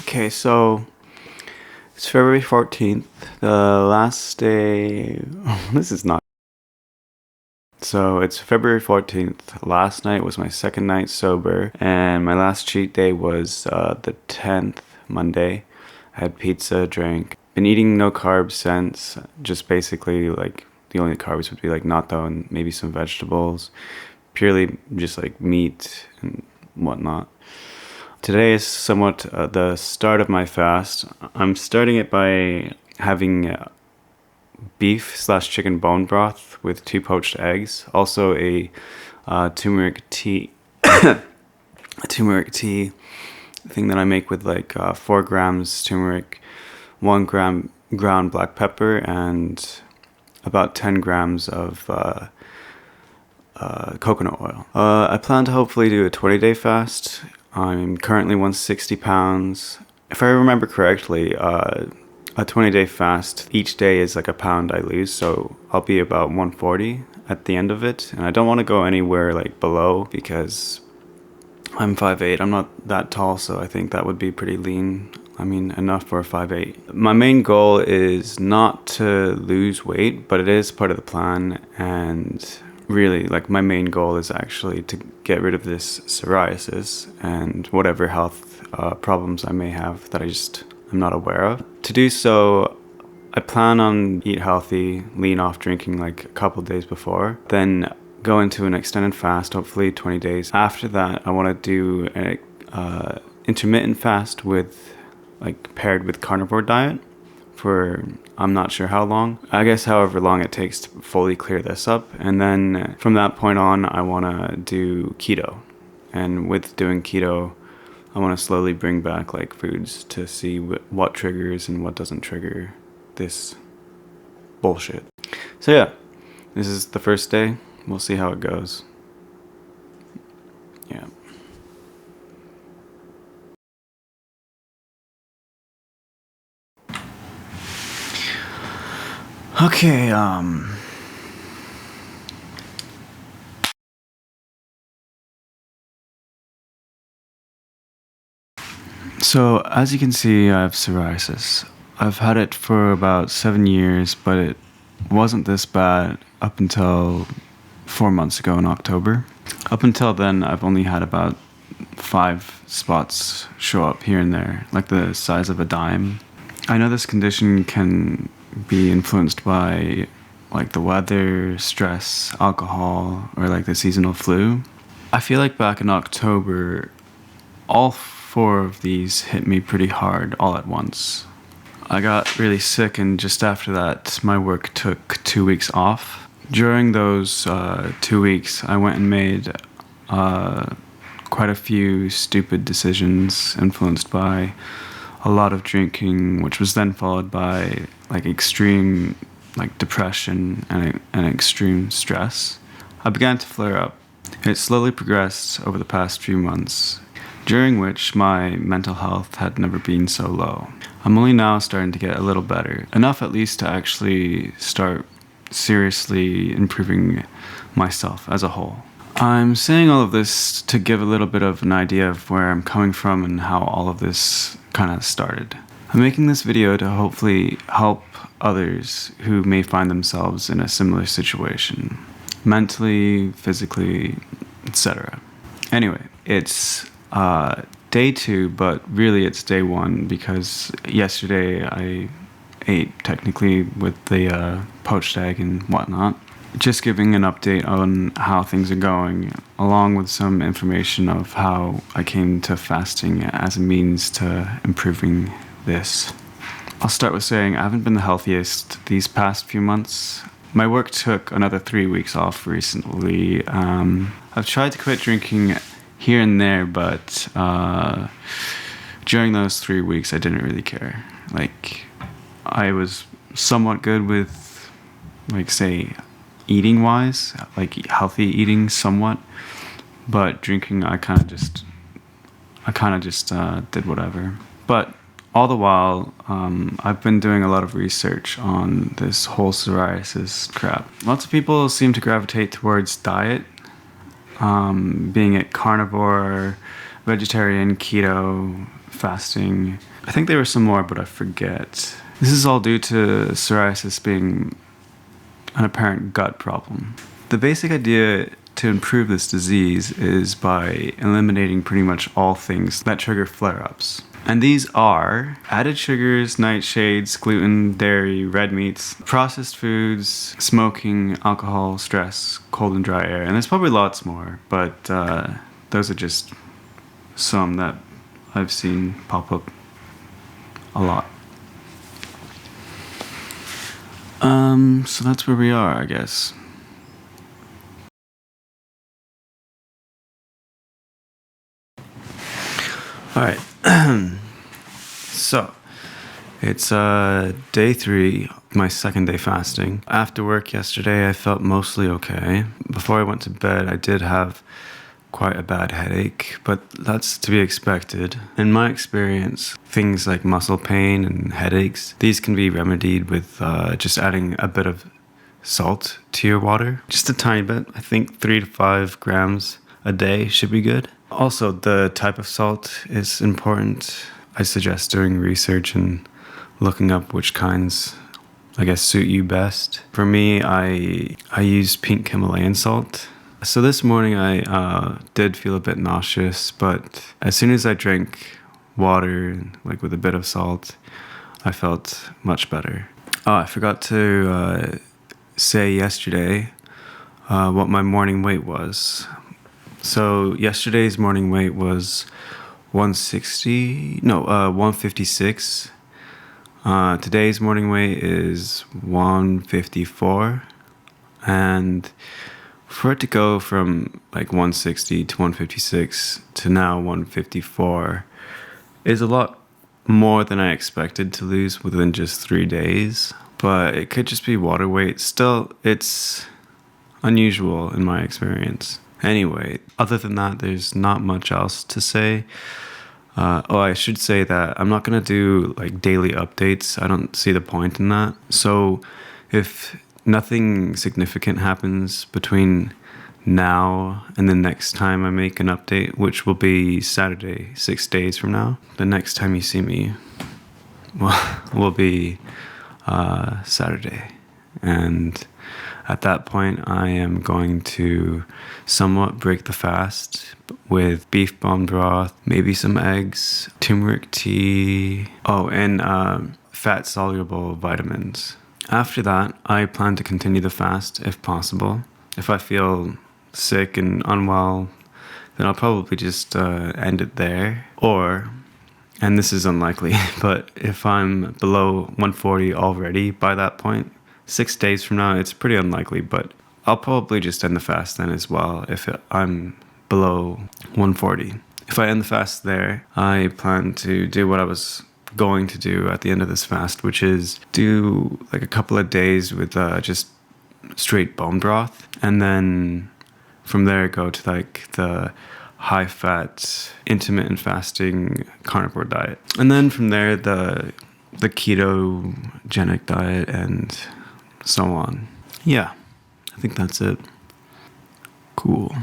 Okay, so it's February 14th, the last day. This is not. So it's February 14th. Last night was my second night sober, and my last cheat day was the 10th, Monday. I had pizza, drank. Been eating no carbs since, just basically like the only carbs would be like natto and maybe some vegetables, purely just like meat and whatnot. Today is somewhat the start of my fast. I'm starting it by having beef/chicken bone broth with 2 poached eggs. Also a turmeric tea, a turmeric tea thing that I make with like 4 grams turmeric, 1 gram ground black pepper, and about 10 grams of coconut oil. I plan to hopefully do a 20-day fast. I'm currently 160 pounds. If I remember correctly, a 20-day fast, each day is like a pound I lose, so I'll be about 140 at the end of it. And I don't want to go anywhere like below because I'm 5'8". I'm not that tall, so I think that would be pretty lean. I mean, enough for a 5'8". My main goal is not to lose weight, but it is part of the plan, and really, like, my main goal is actually to get rid of this psoriasis and whatever health problems I may have that I'm not aware of. To do so, I plan on eat healthy, lean off drinking like a couple days before, then go into an extended fast, hopefully 20 days. After that, I want to do an intermittent fast with, like, paired with carnivore diet for I'm not sure how long. I guess however long it takes to fully clear this up. And then from that point on, I want to do keto. And with doing keto, I want to slowly bring back like foods to see what triggers and what doesn't trigger this bullshit. So yeah, this is the first day. We'll see how it goes. Yeah. Okay, so as you can see, I have psoriasis. I've had it for about 7 years, but it wasn't this bad up until 4 months ago in October. Up until then, I've only had about 5 spots show up here and there, like the size of a dime. I know this condition can be influenced by like the weather, stress, alcohol, or like the seasonal flu. I feel like back in October, all 4 of these hit me pretty hard all at once. I got really sick, and just after that, my work took 2 weeks off. During those 2 weeks, I went and made quite a few stupid decisions influenced by a lot of drinking, which was then followed by like extreme like depression and extreme stress. I began to flare up. It slowly progressed over the past few months, during which my mental health had never been so low. I'm only now starting to get a little better, enough at least to actually start seriously improving myself as a whole. I'm saying all of this to give a little bit of an idea of where I'm coming from and how all of this kind of started. I'm making this video to hopefully help others who may find themselves in a similar situation, mentally, physically, etc. Anyway, it's day 2, but really it's day 1 because yesterday I ate technically with the poached egg and whatnot. Just giving an update on how things are going, along with some information of how I came to fasting as a means to improving this. I'll start with saying I haven't been the healthiest these past few months. My work took another 3 weeks off recently. I've tried to quit drinking here and there, but during those 3 weeks I didn't really care. Like, I was somewhat good with, like, say, eating wise, like healthy eating somewhat, but drinking I kind of just did whatever. But all the while, I've been doing a lot of research on this whole psoriasis crap. Lots of people seem to gravitate towards diet, being it carnivore, vegetarian, keto, fasting. I think there were some more, but I forget. This is all due to psoriasis being an apparent gut problem. The basic idea to improve this disease is by eliminating pretty much all things that trigger flare-ups. And these are added sugars, nightshades, gluten, dairy, red meats, processed foods, smoking, alcohol, stress, cold and dry air. And there's probably lots more, but those are just some that I've seen pop up a lot. So that's where we are, I guess. All right. So it's day 3, my second day fasting. After work yesterday, I felt mostly okay. Before I went to bed, I did have quite a bad headache, but that's to be expected. In my experience, things like muscle pain and headaches, these can be remedied with just adding a bit of salt to your water. Just a tiny bit. I think 3 to 5 grams a day should be good. Also, the type of salt is important. I suggest doing research and looking up which kinds, I guess, suit you best. For me, I use pink Himalayan salt. So this morning I did feel a bit nauseous, but as soon as I drank water, like with a bit of salt, I felt much better. Oh, I forgot to say yesterday what my morning weight was. So yesterday's morning weight was 156. Today's morning weight is 154, and for it to go from like 160 to 156 to now 154 is a lot more than I expected to lose within just 3 days. But it could just be water weight. Still, it's unusual in my experience. Anyway, other than that, there's not much else to say. I should say that I'm not going to do like daily updates. I don't see the point in that. So if nothing significant happens between now and the next time I make an update, which will be Saturday, 6 days from now, the next time you see me will be Saturday. And at that point, I am going to somewhat break the fast with beef bone broth, maybe some eggs, turmeric tea, and fat-soluble vitamins. After that, I plan to continue the fast if possible. If I feel sick and unwell, then I'll probably just end it there. Or, and this is unlikely, but if I'm below 140 already by that point, 6 days from now, it's pretty unlikely, but I'll probably just end the fast then as well if I'm below 140. If I end the fast there, I plan to do what I was going to do at the end of this fast, which is do like a couple of days with just straight bone broth, and then from there go to like the high-fat, intermittent carnivore diet. And then from there, the ketogenic diet and so on. Yeah, I think that's it. Cool.